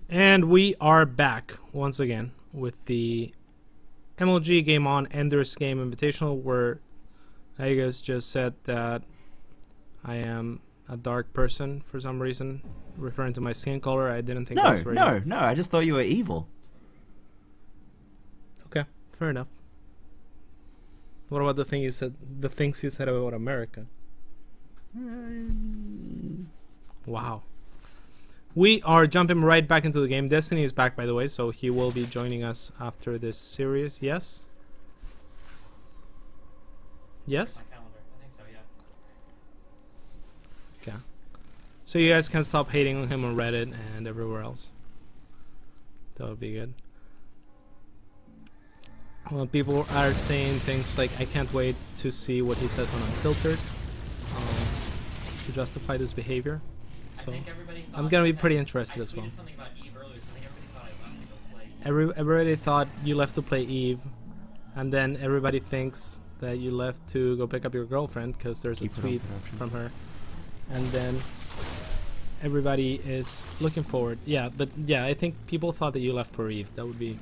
And we are back once again with the MLG Game On Ender's Game Invitational, where I guess just said that I am a dark person for some reason, referring to my skin color. I didn't think that was very nice. No, I just thought you were evil. Okay, fair enough. What about the things you said about America? Wow. We are jumping right back into the game. Destiny is back, by the way, so he will be joining us after this series. Yes? Yes? My calendar. I think so, yeah. Okay. So you guys can stop hating on him on Reddit and everywhere else. That would be good. Well, people are saying things like, I can't wait to see what he says on Unfiltered to justify this behavior. So I'm gonna be pretty interested as well. Everybody thought you left to play Eve, and then everybody thinks that you left to go pick up your girlfriend because there's a tweet from her, and then everybody is looking forward. Yeah, but yeah, I think people thought that you left for Eve. That would be.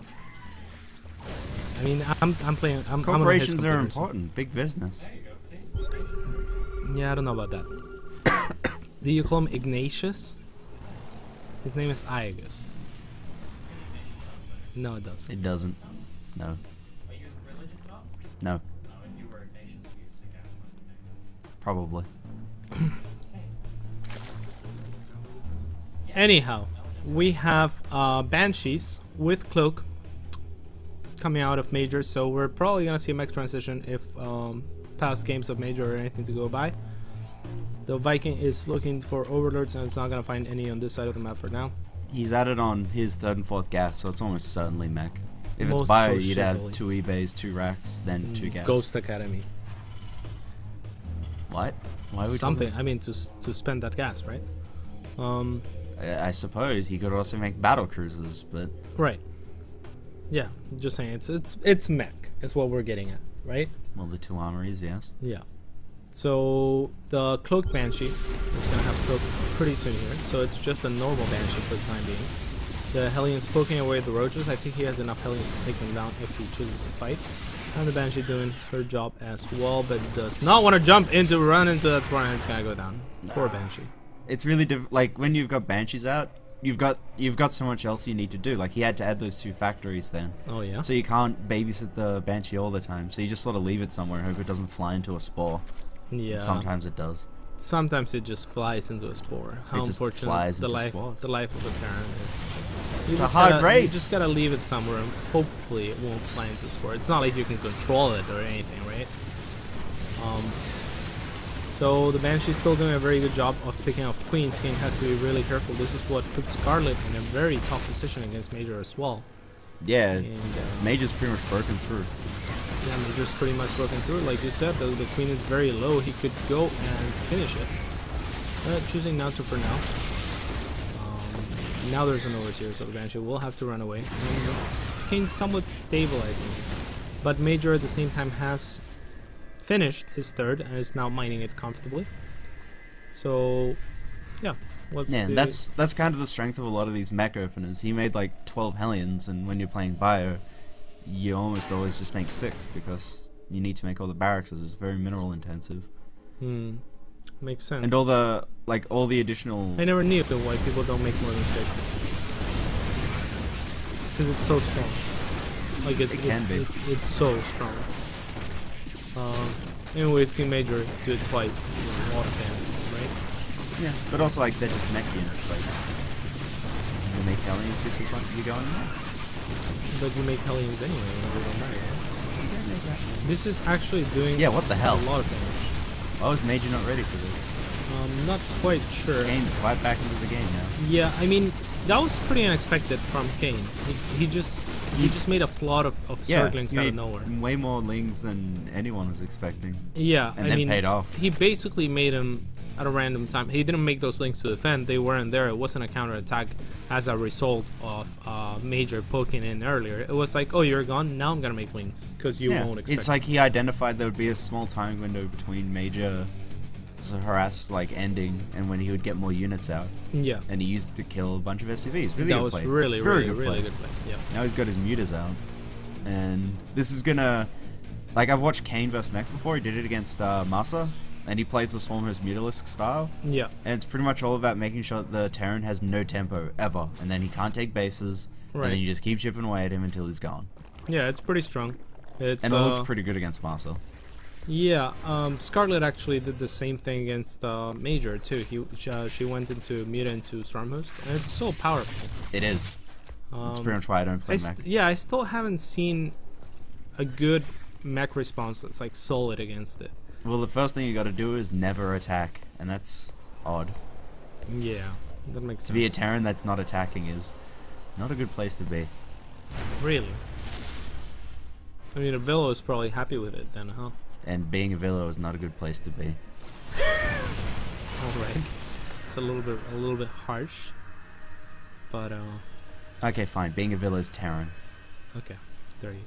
I mean, I'm playing. Corporations are important. Big business. Yeah, I don't know about that. Do you call him Ignatius? His name is Iagus. No, it doesn't. It doesn't. No. Are you religious at all? No. No, if you were Ignatius, you'd be a sick ass. Probably. Anyhow, we have Banshees with Cloak coming out of Major, so we're probably gonna see a mech transition if past games of Major or anything to go by. The Viking is looking for overlords and it's not gonna find any on this side of the map for now. He's added on his 3rd and 4th gas, so it's almost certainly mech. If Most it's bio, for you'd have shizzly. 2 eBays, 2 racks, then 2 gas. Ghost Academy. What? Why would Something. You I mean, to spend that gas, right? I suppose you could also make battle cruisers, but Right. Yeah. Just saying, it's mech. Is what we're getting at, right? well, the 2 armories, yes. Yeah. So the Cloaked Banshee is gonna have Cloak pretty soon here. So it's just a normal Banshee for the time being. The Hellions poking away the roaches. I think he has enough Hellions to take them down if he chooses to fight. And the Banshee doing her job as well, but does not want to run into that spawn, and it's gonna go down. Poor Banshee. It's really like when you've got banshees out, you've got so much else you need to do. Like he had to add those 2 factories then. Oh yeah. So you can't babysit the banshee all the time. So you just sort of leave it somewhere, hope it doesn't fly into a spore. Yeah. Sometimes it does. Sometimes it just flies into a spore. How It just unfortunate flies the into life spores. the life of a Terran is. It's a hard race. You just gotta leave it somewhere and hopefully it won't fly into a spore. It's not like you can control it or anything, right? So the Banshee's still doing a very good job of picking off Queens. Kane has to be really careful. This is what puts Scarlet in a very tough position against Major as well. Yeah, And, Mage's pretty much broken through. yeah, Major's pretty much broken through. Like you said, the Queen is very low. He could go and finish it. Choosing not to for now. Now there's an overseer, so the Banshee will have to run away. And Kane's somewhat stabilizing. But Major at the same time has finished his 3rd and is now mining it comfortably. So, yeah. Yeah, that's kind of the strength of a lot of these mech openers. He made like 12 Hellions, and when you're playing bio, you almost always just make 6 because you need to make all the barracks as it's very mineral intensive. Makes sense. And all the additional. I never knew why people don't make more than 6. Because it's so strong. Like It can be. It's so strong. And we've seen Major do it twice in a lot of damage, right? Yeah, but also like they're just mech units. Like you make Hellions, guess you go in there. But you make Hellions anyway when you don't die, right? This is actually doing What the hell? a lot of damage. Why was Major not ready for this? Not quite sure. Kane's quite back into the game now. Yeah, I mean, that was pretty unexpected from Kane. He just made a flood of circlings out of nowhere. Way more lings than anyone was expecting. Yeah, And I then mean, paid off. He basically made them at a random time. He didn't make those links to defend. They weren't there. It wasn't a counterattack as a result of Major poking in earlier. It was like, oh, you're gone. Now I'm gonna make links because you won't expect. It's like he identified there would be a small time window between Major So harass like ending, and when he would get more units out, Yeah. and he used it to kill a bunch of SCVs. Really That good was play. really, Very really good play. good play. Yeah. Now he's got his mutas out, and this is gonna, like, I've watched Kane vs Mech before. He did it against Masa, and he plays the Swarmhost Mutalisk style. Yeah. And it's pretty much all about making sure that the Terran has no tempo ever, and then he can't take bases, Right. and then you just keep chipping away at him until he's gone. Yeah, it's pretty strong. It's And it looks pretty good against Masa. Yeah, Scarlet actually did the same thing against Major too. She went into Muta into Stormhost, and it's so powerful. It is. It's pretty much why I don't play Mech. Yeah, I still haven't seen a good mech response that's like solid against it. Well, the first thing you got to do is never attack, and that's odd. Yeah, that makes sense. To be a Terran that's not attacking is not a good place to be. Really? I mean, a Villa is probably happy with it then, huh? And being a Villa is not a good place to be. All right. It's a little bit harsh, but Okay, fine. Being a Villa is Terran. okay, there you go.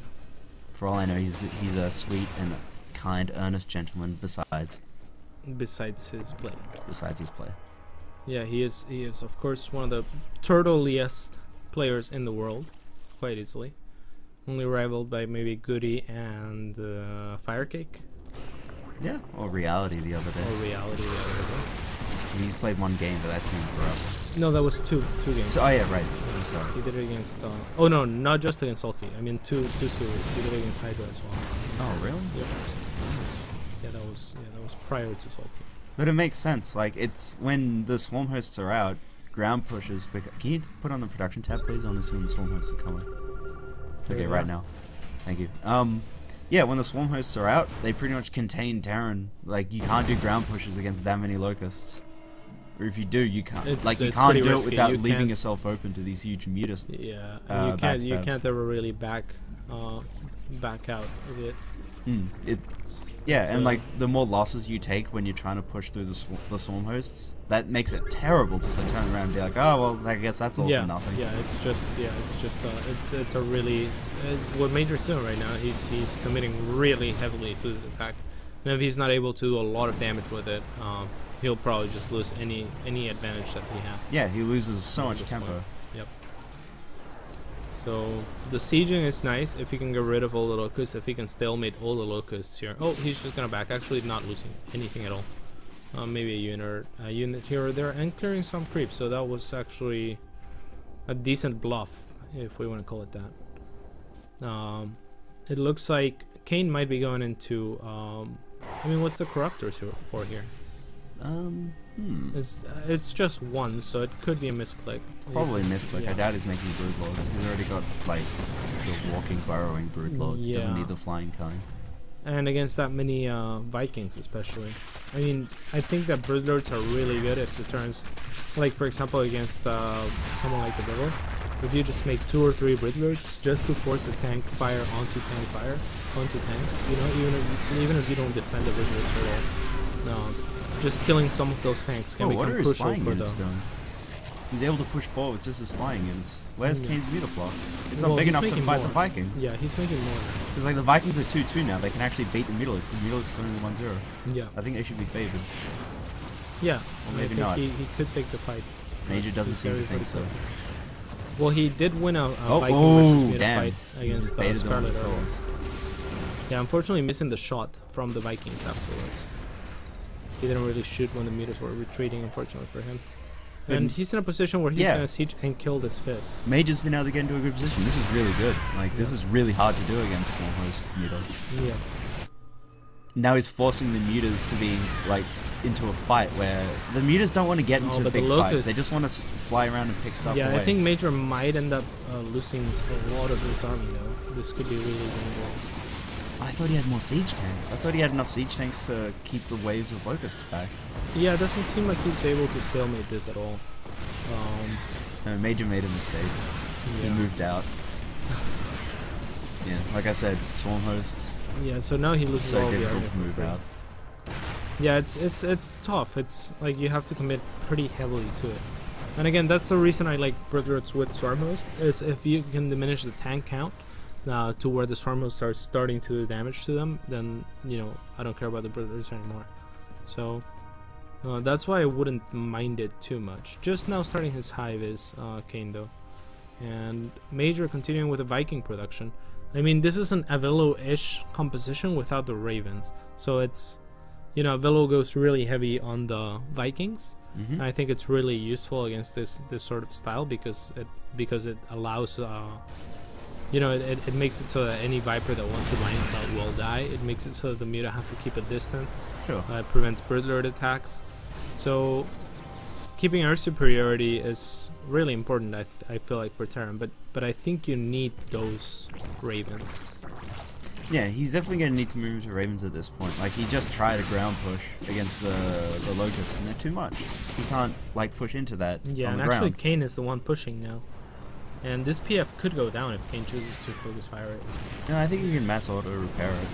For all I know, he's a sweet and kind, earnest gentleman. Besides Besides his play. his play. Yeah, he is of course one of the turtliest players in the world, quite easily. Only rivaled by maybe Goody and Firecake, Yeah. Or Reality the other day. or Reality the other day. He's played one game, but that's him forever. No, that was two games. So, oh yeah, right. I'm sorry. He did it against. Oh no, not just against Sulky. I mean two series. He did it against Hydra as well. Oh really? Yep. Yeah, that was prior to Sulky. But it makes sense. Like, it's when the swarm hosts are out, ground pushes. Can you put on the production tab, please? I want to see when the swarm hosts are coming. There Okay, you right are. now. Thank you. Yeah, when the swarm hosts are out, they pretty much contain Terran. Like, you can't do ground pushes against that many locusts. Or if you do, you can't. It's You can't pretty do risky. it without You leaving can't- yourself open to these huge mutas. Yeah, and you backstabs. can't ever really back out of it. Yeah, It's, and like the more losses you take when you're trying to push through the swarm hosts, that makes it terrible just to turn around and be like, oh well, I guess that's all Yeah, for nothing. yeah, it's a really what Major's doing right now. He's committing really heavily to this attack, and if he's not able to do a lot of damage with it, he'll probably just lose any advantage that he has. Yeah, he loses so At much this tempo. point. Yep. So the sieging is nice if he can get rid of all the locusts. If he can stalemate all the locusts here. Oh, he's just gonna back. Actually, not losing anything at all. Maybe a unit here or there, and clearing some creeps. So that was actually a decent bluff, if we want to call it that. It looks like Kane might be going into. I mean, what's the corruptors for here? It's just one, so it could be a misclick. Probably He's- misclick. yeah. I doubt he's making broodlords. He's already got like the walking, burrowing broodlords. He doesn't Yeah. need the flying kind. And against that many Vikings, especially. I mean, I think that broodlords are really good if the turns, like for example against someone like the Devil. If you just make 2 or 3 broodlords just to force the tank fire onto tanks, you know, even if you don't defend the broodlords at all, just killing some of those tanks can Oh, what become are his crucial flying for units the. doing? He's able to push forward with just his flying units. Where's Yeah. Kane's Mutaflock? It's Well, not big he's enough to making fight more. the Vikings. Yeah, he's making more now. Because like the Vikings are 2-2 now. They can actually beat the Mutalisks. The Mutalisks is only 1-0. Yeah, I think they should be favored. yeah. Or I maybe think not. He could take the fight. Major doesn't He's seem to very think so. favored. Well, he did win a Oh, Viking versus Muta damn. fight He against just baited them on Scarlet the earlier. calls. Yeah, unfortunately missing the shot from the Vikings afterwards. He didn't really shoot when the Mutas were retreating, unfortunately for him. And he's in a position where he's Yeah. gonna siege and kill this fifth. Major's been able to get into a good position. This is really good. Like, this Yeah. is really hard to do against small host Muta. Yeah. Now he's forcing the Mutas to be, like, into a fight where the Mutas don't want to get into but the big fights. They Locusts- just want to fly around and pick stuff Yeah, away. I think Major might end up losing a lot of his army though. This could be really dangerous. I thought he had more siege tanks. I thought he had enough siege tanks to keep the waves of locusts back. Yeah, it doesn't seem like he's able to stalemate this at all. No, Major made a mistake. He Yeah. moved out. Yeah, like I said, swarm hosts, Yeah, so now he loses so all the difficult army to for move free. out. Yeah, it's tough. It's like you have to commit pretty heavily to it. And again, that's the reason I like Broodlords with Stormhost, is if you can diminish the tank count to where the Stormhost starts starting to do damage to them, then, you know, I don't care about the Broodlords anymore. So, That's why I wouldn't mind it too much. Just now starting his hive is Kane though. And Major continuing with the Viking production. I mean, this is an Avello-ish composition without the Ravens. So it's, you know, Avello goes really heavy on the Vikings. And I think it's really useful against this sort of style because it allows you know, it makes it so that any Viper that wants to line out will die. It makes it so that the Muta have to keep a distance. Sure. It prevents bird lord attacks. So keeping air superiority is really important, I feel like, for Terran. But I think you need those Ravens. Yeah, he's definitely going to need to move to Ravens at this point. Like, he just tried a ground push against the Locusts, and they're too much. He can't, like, push into that Yeah, on and the actually ground. Kane is the one pushing now. And this PF could go down if Kane chooses to focus fire it. No, I think he can mass auto repair it,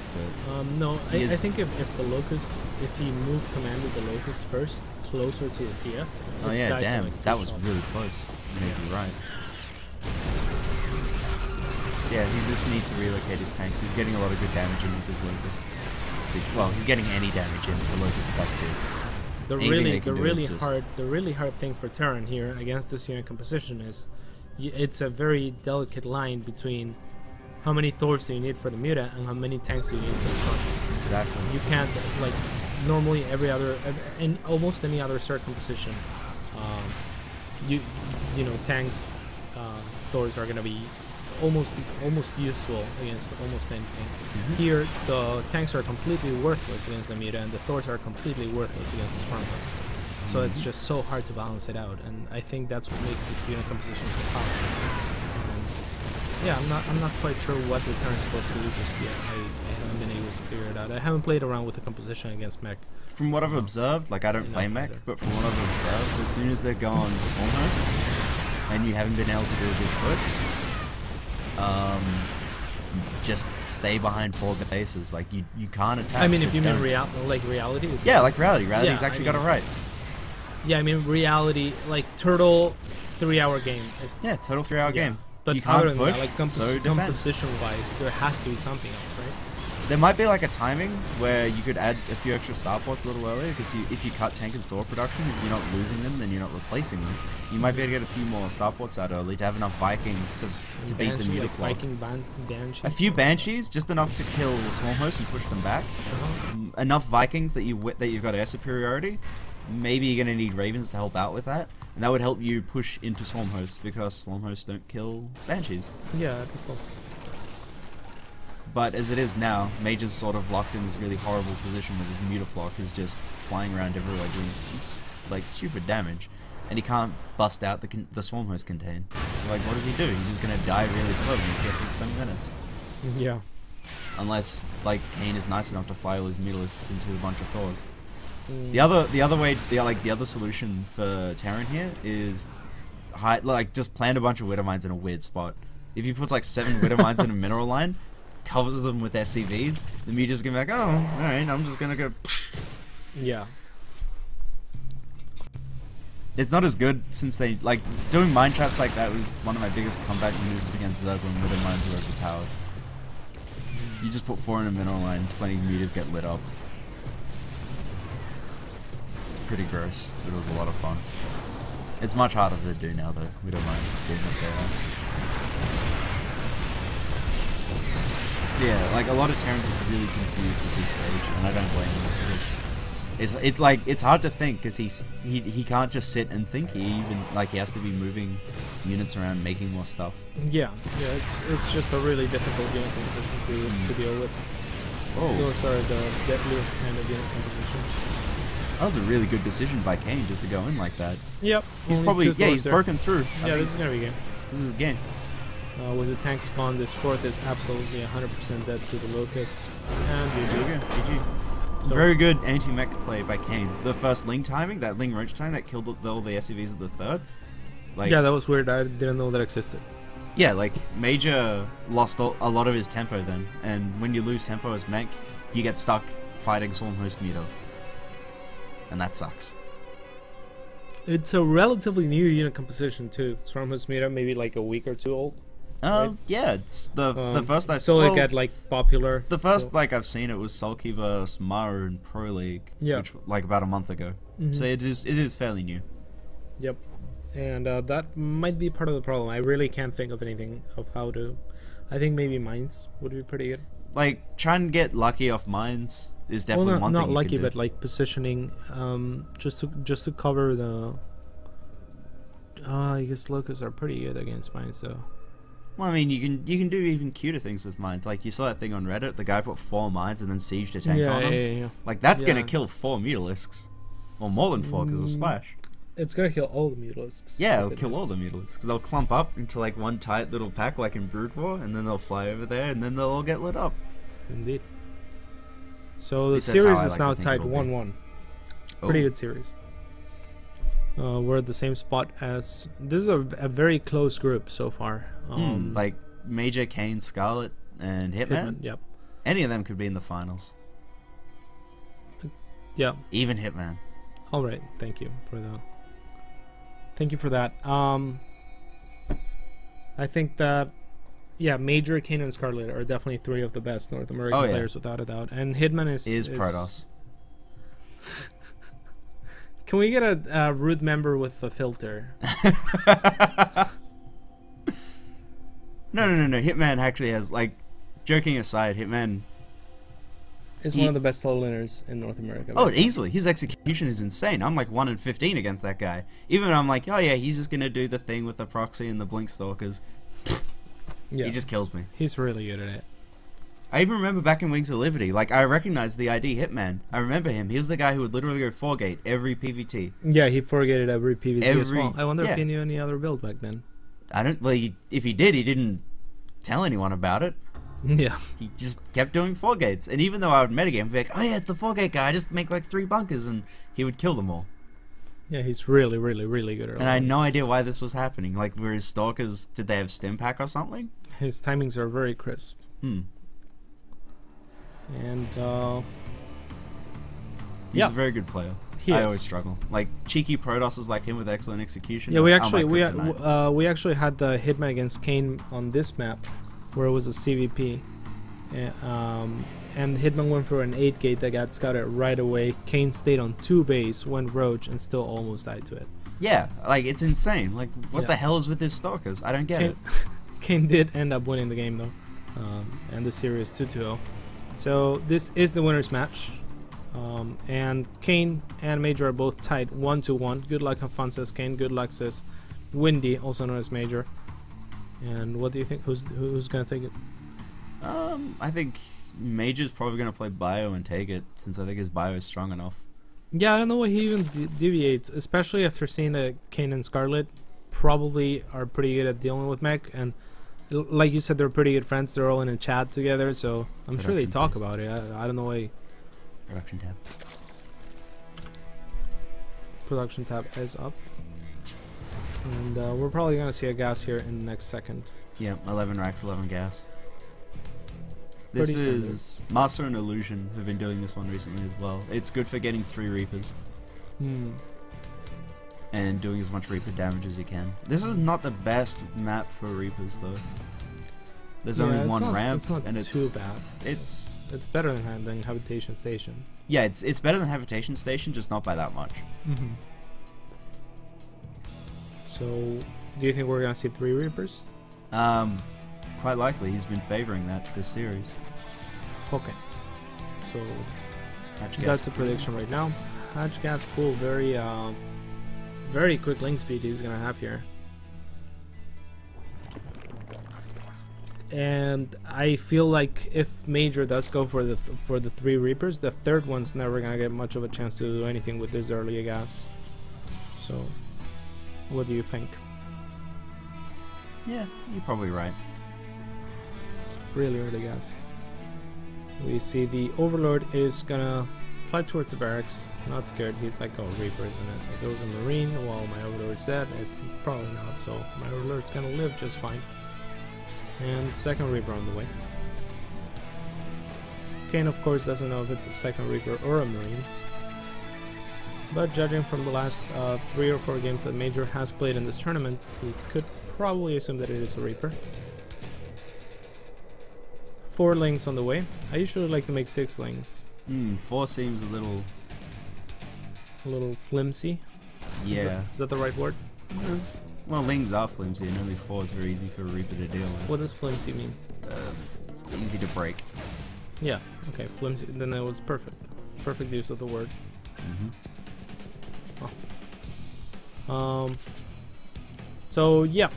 but... No, I think if the Locust, if he moved command with the Locust first, closer to the PF... Oh yeah, dies in, damn, like, 2 that was shots. really close. You may be right. Yeah, he just needs to relocate his tanks. He's getting a lot of good damage in with his Locusts. Well, he's getting any damage in with the Locusts, that's good. The Anything they can do is just- really hard thing for Terran here against this unit composition is it's a very delicate line between how many Thors do you need for the Muta and how many tanks do you need for the Stormhost. Exactly. You can't, like, normally in almost any other Zerg composition, you know, tanks, Thors are gonna be almost useful against almost anything. Here, the tanks are completely worthless against the Muta, and the Thors are completely worthless against the Stormhosts. So it's just so hard to balance it out, and I think that's what makes this unit composition so powerful. And yeah, I'm not quite sure what the Terran's supposed to do just yet. I haven't been able to figure it out. I haven't played around with the composition against mech. From what I've observed, like, I don't play mech, but from what I've observed, as soon as they're gone Swarmhosts, and you haven't been able to do a good push, just stay behind 4 bases. Like, you can't attack. I mean, so if you mean don't. reality is Yeah, like reality. Reality's Yeah, actually I got mean- it right. Yeah, I mean reality, like Turtle, 3-hour game. Is, Yeah, total 3-hour yeah. game. But you other can't than push, that, like so defend. composition-wise, there has to be something else, right? There might be like a timing where you could add a few extra starports a little earlier, because if you cut tank and Thor production, if you're not losing them, then you're not replacing them. You might be able to get a few more starports out early to have enough Vikings to beat the Banshee, Mutaflock. like Viking Banshee. A few Banshees, just enough to kill Swarmhosts and push them back. Enough Vikings that you've got air superiority. Maybe you're gonna need Ravens to help out with that, and that would help you push into Swarmhosts because Swarmhosts don't kill Banshees. Yeah, that'd be cool. But as it is now, Major's sort of locked in this really horrible position where this Mutaflock is just flying around everywhere doing like stupid damage, and he can't bust out the Swarmhost contain. So like, what does he do? He's just gonna die really slowly. He's got 20 minutes. Yeah. Unless like Kane is nice enough to fly all his Mutalisks into a bunch of Thors. Mm. The other solution for Terran here is just plant a bunch of Widow Mines in a weird spot. If you put like 7 Widow Mines in a mineral line, covers them with SCVs, the Muta's gonna be like, oh, alright, I'm just gonna go. Yeah. It's not as good since they like doing mine traps like that was one of my biggest comeback moves against Zerg when Widow Mines were overpowered. You just put 4 in a mineral line, 20 Mutas get lit up. It's pretty gross, but it was a lot of fun. It's much harder to do now though, Widow Mines being what they are. Yeah, like a lot of Terrans are really confused at this stage, and I don't blame them because it's like it's hard to think because he can't just sit and think. He has to be moving units around, making more stuff. Yeah, it's just a really difficult unit composition to deal with. Oh, Those are the deadliest kind of unit compositions. that was a really good decision by Kane just to go in like that. Yep. He's only probably 2 Thors he's there. broken through. Yeah, this is gonna be a game. This is a game. With the tanks gone, this 4th is absolutely 100% dead to the Locusts. And GG. GG. GG. So- Very good anti-mech play by Kane. The first Ling timing, that Ling Roach time that killed all the SCVs at the 3rd. Like, Yeah, that was weird. I didn't know that existed. yeah, like Major lost a lot of his tempo then, and when you lose tempo as mech, you get stuck fighting Swarmhost Muto, and that sucks. It's a relatively new unit composition too. Stormhost Meta maybe like a week or 2 old. right? Yeah, it's the first I so saw. it got like popular. The first so. like I've seen it was Sulky vs Maru in Pro League, which like about a month ago. So it is fairly new. Yep, and that might be part of the problem. I really can't think of anything of how to. I think maybe mines would be pretty good. Like trying to get lucky off mines is definitely one thing. Not you lucky, can do. but like positioning, just to cover the. I guess locusts are pretty good against mines, though. Well, I mean, you can do even cuter things with mines. Like you saw that thing on Reddit, the guy put 4 mines and then sieged a tank on him. Yeah. Like that's gonna kill 4 mutalisks, or more than 4 because of splash. It's gonna kill all the mutalisks. Yeah, it'll kill all the mutalisks because they'll clump up into like one tight little pack, like in Brood War, and then they'll fly over there, and then they'll all get lit up. Indeed. So the least that's series how I is like to now think tied it'll be. 1-1. Pretty good series. We're at the same spot as this is a very close group so far. Like Major, Kane, Scarlet, and Hitman. Yep. Any of them could be in the finals. Yeah. Even Hitman. All right. Thank you for that. Thank you for that. I think that Major, Kane, and Scarlet are definitely 3 of the best North American players without a doubt. And Hitman is Protoss. Can we get a root member with a filter? No. Hitman actually has, like, joking aside, Hitman is one of the best solo winners in North America. Oh, easily. His execution is insane. I'm like 1 in 15 against that guy. Even when I'm like, oh yeah, he's just gonna do the thing with the proxy and the blink stalkers. Yeah. He just kills me. He's really good at it. I even remember back in Wings of Liberty, like I recognized the ID Hitman. I remember him. He was the guy who would literally go 4-gate every PvT. Yeah, he 4-gated every PvT as well. I wonder if he knew any other build back then. I don't. Well, if he did, he didn't tell anyone about it. Yeah. He just kept doing 4-gates, and even though I would metagame, be like, oh yeah, it's the 4-gate guy. I just make like 3 bunkers, and he would kill them all. Yeah, he's really, really, really good at it. And I had no idea why this was happening. Like, were his stalkers? Did they have stim pack or something? His timings are very crisp. And he's a very good player. I always struggle. Like cheeky Protosses like him with excellent execution. Yeah, we actually we actually had the Hitman against Kane on this map, where it was a CVP, and Hitman went for an 8-gate that got scouted right away. Kane stayed on 2 base, went roach, and still almost died to it. Yeah, like it's insane. Like what the hell is with his stalkers? I don't get it. Kane did end up winning the game though, and the series 2-2-0. So this is the winner's match. And Kane and Major are both tied 1-1. Good luck, have fun, says Kane. Good luck, says Windy, also known as Major. And what do you think? Who's gonna take it? I think Major's probably gonna play Bio and take it, since I think his Bio is strong enough. Yeah, I don't know why he even deviates, especially after seeing that Kane and Scarlet probably are pretty good at dealing with mech, and like you said, they're pretty good friends. They're all in a chat together, so I'm sure they talk about it. I don't know why. Production tab. Production tab is up. And we're probably going to see a gas here in the next second. Yeah, 11 racks, 11 gas. This is Master and Illusion who've been doing this one recently as well. It's good for getting 3 Reapers. And doing as much Reaper damage as you can. This is not the best map for Reapers though. There's only one ramp, and it's too bad. It's better than Habitation Station. Yeah, it's better than Habitation Station, just not by that much. So, do you think we're gonna see 3 Reapers? Quite likely. He's been favoring that this series. Okay. So that's the prediction right now. Hatch gas pool, very quick link speed he's gonna have here. And I feel like if Major does go for the 3 Reapers, the 3rd one's never gonna get much of a chance to do anything with this early gas. So, what do you think? Yeah, you're probably right. It's really early gas. We see the Overlord is gonna fly towards the barracks. Not scared. He's like, oh, Reaper, isn't it? If it was a Marine, well, my Overlord's dead. It's probably not. So my Overlord's gonna live just fine. And 2nd Reaper on the way. Kane, of course, doesn't know if it's a 2nd Reaper or a Marine. But judging from the last 3 or 4 games that Major has played in this tournament, we could probably assume that it is a Reaper. 4 links on the way. I usually like to make 6 links. 4 seems a little flimsy. Yeah. Is that the right word? Well, lings are flimsy, and only 4 is very easy for a Reaper to deal with. What does flimsy mean? Easy to break. Yeah. Okay. Flimsy. Then that was perfect. Perfect use of the word. So yeah,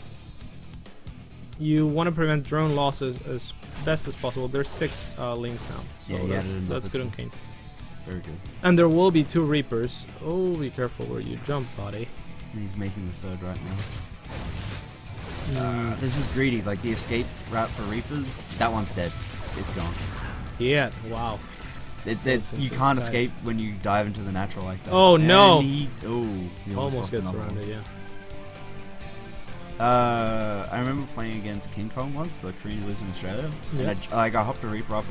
you want to prevent drone losses as best as possible. There's 6 links now, so Yeah, that's good on Kane. Very good. And there will be 2 Reapers. Oh, be careful where you jump, buddy. And he's making the 3rd right now. This is greedy. Like the escape route for Reapers, that one's dead. It's gone. Yeah. Wow. You can't escape when you dive into the natural like that. Oh no! He Almost gets surrounded. Yeah. I remember playing against King Kong once, the Korean who lives in Australia. Yeah. And I hopped a Reaper up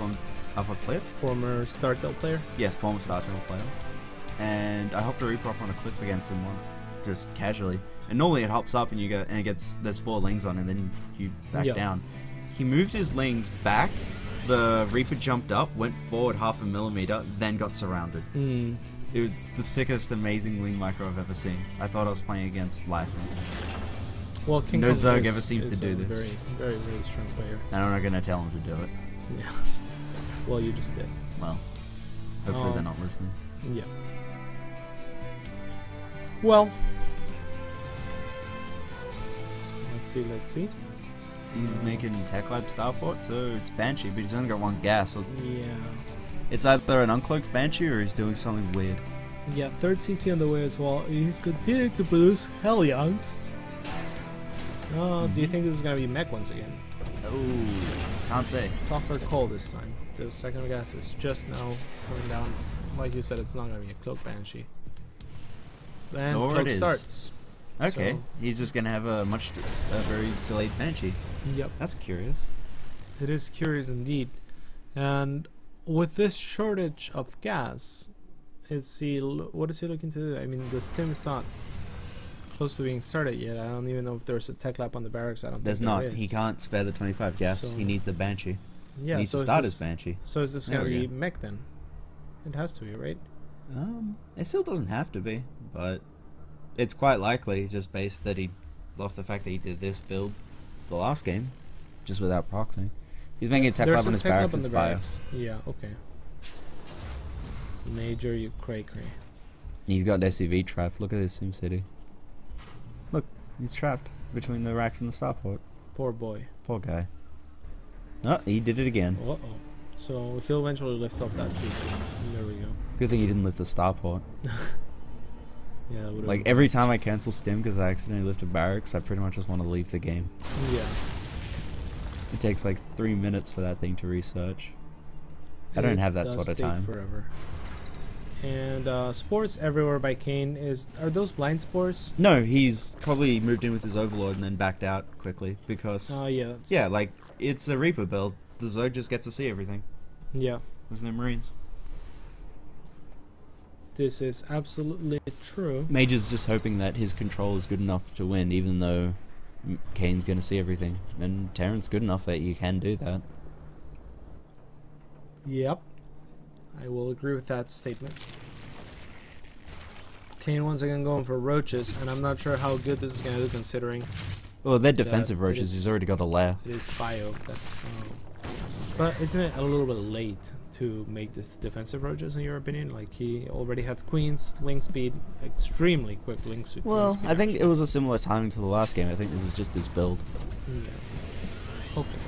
a cliff. Former StarTale player. Yeah, former StarTale player. And I hopped a Reaper up on a cliff against him once, just casually. And normally it hops up and you go and it gets there's 4 lings on, and then you back down. He moved his lings back. The Reaper jumped up, went forward 0.5 millimeter, then got surrounded. It's the sickest, amazing ling micro I've ever seen. I thought I was playing against life. Well, King no Kong Zerg ever seems to is do a this. Very strong player. And I'm not gonna tell him to do it. Yeah. Well, you just did. Well, hopefully they're not listening. Yeah. Well, let's see. He's making Tech Lab Starport, so it's Banshee, but he's only got 1 gas. So Yeah. it's either an uncloaked Banshee or he's doing something weird. Yeah, 3rd CC on the way as well. He's continuing to produce Hellions. Do you think this is gonna be mech once again? Oh, can't say. Tough or cold this time. The second gas is just now coming down. Like you said, it's not gonna be a cloak Banshee. Then Or cloak it is. starts. Okay, So, he's just gonna have a very delayed Banshee. yep. That's curious. It is curious indeed. And with this shortage of gas, what is he looking to do? I mean, the stim is not close to being started yet. I don't even know if there's a tech lab on the barracks. I don't There's think not. there is. He can't spare the 25 gas. So- He needs the Banshee. Yeah, He needs so to is start this, his Banshee. So is this There gonna we be go. mech then? It has to be, right? It still doesn't have to be, but it's quite likely, just based that he off the fact that he did this build the last game, just without proxying. He's making a tech There's lab a on his tech lab barracks. on It's the bio. barracks. Yeah, okay. Major, you cray. He's got SCV trapped. Look at this SimCity. Look, he's trapped between the racks and the starport. Poor boy. Poor guy. Oh, he did it again. Uh-oh. So he'll eventually lift off that CC. There we go. Good thing he didn't lift the starport. Yeah, that would've Like been- every time I cancel stim because I accidentally lifted barracks, I pretty much just want to leave the game. Yeah. It takes like 3 minutes for that thing to research. I don't have that does sort of take time. Forever. And Spores Everywhere by Kane are those blind spores? No, he's probably moved in with his overlord and then backed out quickly because Oh yeah. That's, yeah, like it's a Reaper build. The Zerg just gets to see everything. Yeah. There's no Marines. This is absolutely true. Mage is just hoping that his control is good enough to win, even though Kane's going to see everything. And Terran's good enough that you can do that. Yep. I will agree with that statement. Kane once again going for roaches, and I'm not sure how good this is going to do considering Well, they're defensive it roaches. is- He's already got a lair. it is bio. But isn't it a little bit late to make this defensive roaches in your opinion? Like he already had queens, link speed, extremely quick link speed. Well, I think it was a similar timing to the last game. I think this is just his build. Yeah. Okay.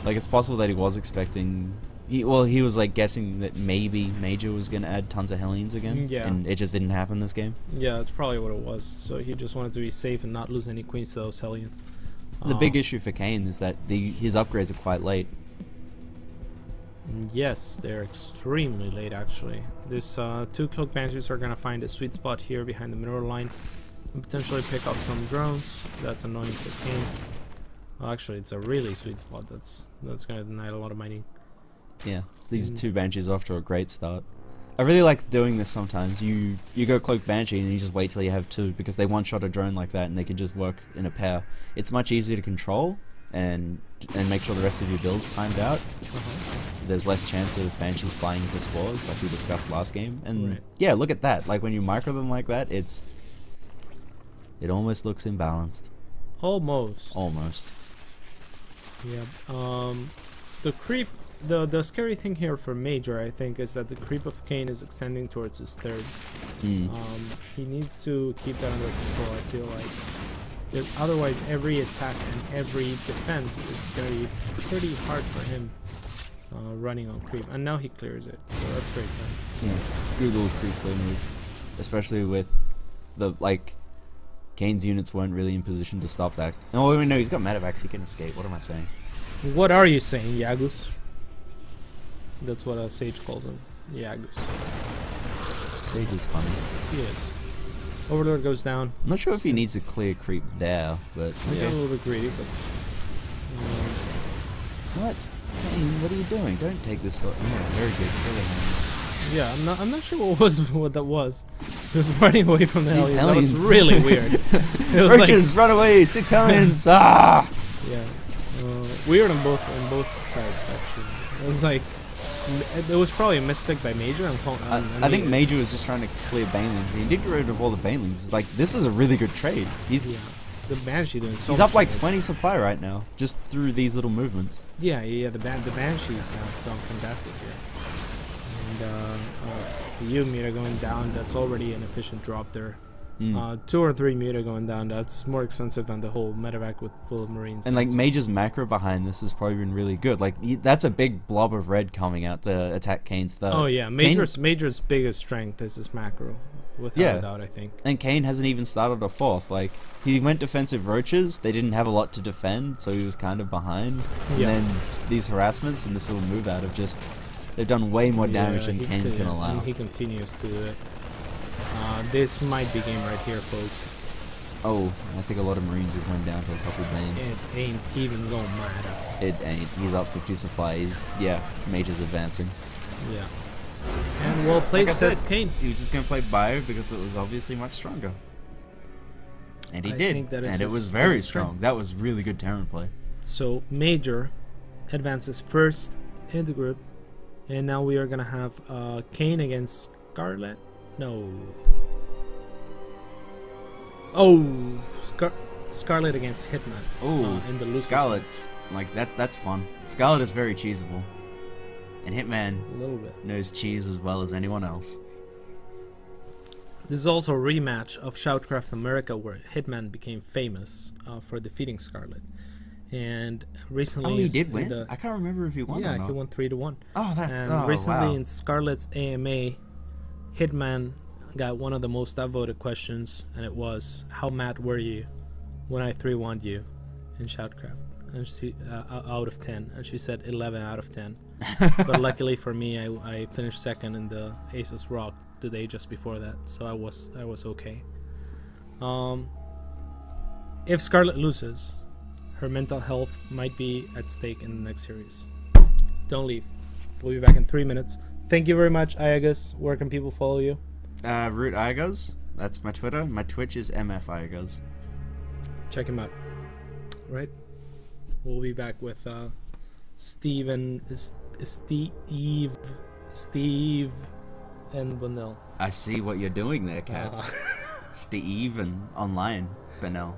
Like, it's possible that he was expecting... he was, like, guessing that maybe Major was going to add tons of Hellions again. Yeah. And it just didn't happen this game. Yeah, that's probably what it was. So he just wanted to be safe and not lose any queens to those Hellions. The big issue for Kane is that his upgrades are quite late. Yes, they're extremely late actually. There's 2 Cloak Banshees are gonna find a sweet spot here behind the mineral line and potentially pick up some drones. That's annoying for Kane. Well, actually, it's a really sweet spot. That's gonna deny a lot of mining. Yeah, these 2 Banshees off to a great start. I really like doing this sometimes. You go Cloak Banshee and you just wait till you have 2 because they one-shot a drone like that and they can just work in a pair. It's much easier to control and make sure the rest of your build's timed out, there's less chance of banshees flying into spores, like we discussed last game. And yeah, look at that. Like when you micro them like that, it almost looks imbalanced. Almost. Almost. Yeah. The creep. The scary thing here for Major, I think, is that the creep of Kane is extending towards his third. He needs to keep that under control, I feel like. Because otherwise every attack and every defense is going to be pretty hard for him running on creep. And now he clears it, so that's great for him. Yeah, good little creep play move. Especially with the, like, Kane's units weren't really in position to stop that. Oh, no, he's got medevacs, he can escape. What am I saying? What are you saying, Yagus? That's what a sage calls him. Yagus. Sage is funny. He is. Overlord goes down. I'm not sure if he needs a clear creep there, but I got a little bit greedy, but what? Hey, what are you doing? Don't take this. Oh, very good. Yeah, I'm not sure what that was. He was running away from the These Hellions. That was really weird. It was Roaches, run away! 6 Hellions! Ah! Yeah, weird on both sides actually. It was like. It was probably a misclick by Major. I think Major was just trying to clear Banelings. He did get rid of all the Banelings. It's like, this is a really good trade. Yeah, the Banshee doing so he's up like 20 supply right now, just through these little movements. Yeah, the Banshees have done fantastic here. And the U meter going down, that's already an efficient drop there. 2 or 3 meter going down, that's more expensive than the whole medevac with full of Marines. And like Major's macro behind this has probably been really good. Like that's a big blob of red coming out to attack Kane's third. Oh yeah, Major's biggest strength is his macro, without a doubt, I think. And Kane hasn't even started a fourth. Like he went defensive roaches, they didn't have a lot to defend, so he was kind of behind. And then these harassments and this little move out of just, they've done way more damage than Kane can allow. And he continues to do it. This might be game right here, folks. Oh, I think a lot of Marines just went down to a couple of lanes. It ain't even gonna matter. It ain't. He's up 50 supply. Yeah, Major's advancing. Yeah. And well played, like says Kane. He was just gonna play Bio because it was obviously much stronger. And he did. And it was very strong. That was really good Terran play. So Major advances first in the group. And now we are gonna have Kane against Scarlet. No. Oh, Scarlet against Hitman. Oh, in the Scarlet, like that's fun. Scarlet is very cheeseable, and Hitman a little bit knows cheese as well as anyone else. This is also a rematch of Shoutcraft America, where Hitman became famous for defeating Scarlet. And recently, he did win. I can't remember if he won. Yeah, or not. He won 3-1. Oh, that's and recently wow. in Scarlet's AMA. Hitman got one of the most upvoted questions, and it was, how mad were you when I 3-1'd you in Shoutcraft? And she, out of 10, and she said 11 out of 10. But luckily for me, I finished second in the Aces Rock the day just before that, so I was okay. If Scarlet loses, her mental health might be at stake in the next series. Don't leave. We'll be back in 3 minutes. Thank you very much, Iagus. Where can people follow you? Root Iagus. That's my Twitter. My Twitch is MF Iagus. Check him out. Right? We'll be back with Steve and Benel. I see what you're doing there, cats. Steve and online Benel.